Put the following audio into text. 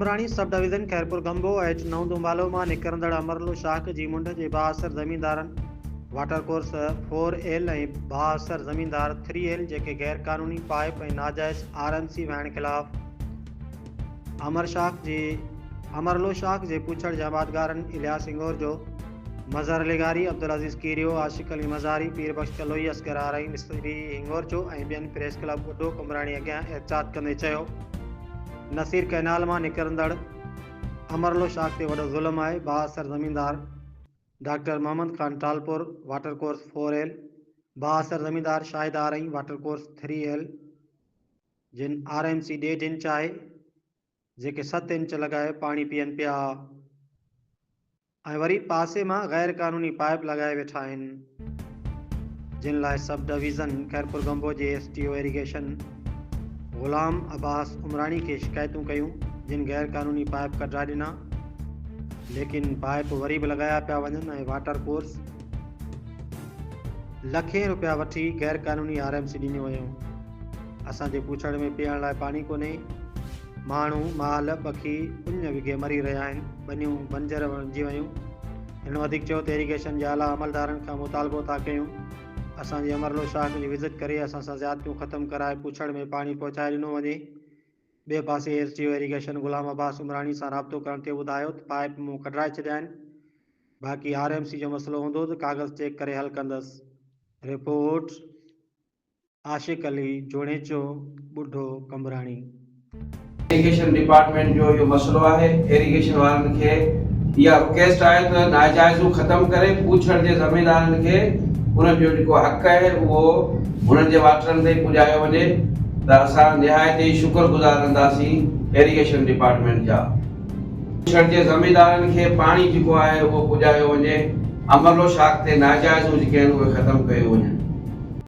Umrani sub division Khairpur गंबो H9 दुंबालो मां निकिरंदड़ अमरलो शाख जी मुंड जे बाअसर ज़मींदारनि वाटर कोर्स 4L ऐं बाअसर ज़मींदार 3L जेके गैर क़ानूनी पाइप ऐं नाजाइज़ RMC वाइण ख़िलाफ़ अमरलो शाख जे पुछड़ जे आबादगारनि इलियास हिंगोर जो, मज़हर लिगारी, अब्दुल अज़ीज़ कीरियो, आशिक अली मज़ारी, पीर बख्श तलोई, असगर आरई, मिस्त्री हिंगोर जो ऐं ॿियनि प्रेस क्लब बुढो कुमराणी अॻियां एहतिजाज कंदे चयो, नसीर कैनाल मां निकिरंदड़ अमरलो शाख ते वॾो ज़ुल्म आहे। बाअसर ज़मींदार doctor Mohammad Khan Talpur water course 4L, बाअसर ज़मींदार शाहिद आरई वाटर कोर्स 3L जिन RMC 1.5 इंच आहे, जेके 7 इंच लॻाए पाणी पीअनि पिया ऐं वरी पासे मां गैर क़ानूनी पाइप लॻाए वेठा आहिनि, जिन लाइ सब डिवीज़न खैरपुर गंबो जे STO इरिगेशन ग़ुलाम अब्बास उमराणी के शिकायतूं कयूं, जिन गैर क़ानूनी पाइप कढाए ॾिना, लेकिन पाइप वरी बि लॻाया पिया वञनि ऐं वाटर कोर्स लखें रुपया वठी गैर क़ानूनी RMC ॾिनियूं वयूं। असांजे पुछड़ में पीअण लाइ पाणी कोन्हे, माण्हू माल पखी उञ विघे मरी रहिया आहिनि, बनियूं बंजर बणिजी वयूं। हिन वधीक चयो त इरिगेशन जे आला अमलदारनि खां मुतालबो था कयूं असांजी अमरलो शाख जी विज़िट करे असां सां ज़्यादतियूं ख़तमु कराए पुछड़ में पाणी पहुचाए ॾिनो वञे। ॿिए पासे STO इरिगेशन ग़ुलाम अब्बास उमराणी सां राब्तो करण ते ॿुधायो त पाइप मूं कढाए छॾिया आहिनि, बाक़ी RMC जो मसइलो हूंदो त कागज़ चेक करे हल कंदसि। रिपोर्ट आशिक अली जोड़ेचो, बुढो कमराणी। इरिगेशन डिपार्टमेंट जो इहो मसइलो आहे। इरिगेशन वारनि खे इहा रिक्वेस्ट आहे त नाजाइज़ू ख़तमु करे पुछड़ जे ज़मींदारनि खे उन्हनि जो जेको हक़ आहे उहो हुननि जे वाटरनि ते पुॼायो वञे त असां निहायत ई शुक्रगुज़ार रहंदासीं इरिगेशन डिपार्टमेंट जा। पुछड़ जे ज़मींदारनि खे पाणी जेको आहे उहो पुॼायो वञे, अमरलो शाख ते नाजाइज़ू जेके आहिनि उहे ख़तमु कयो वञनि।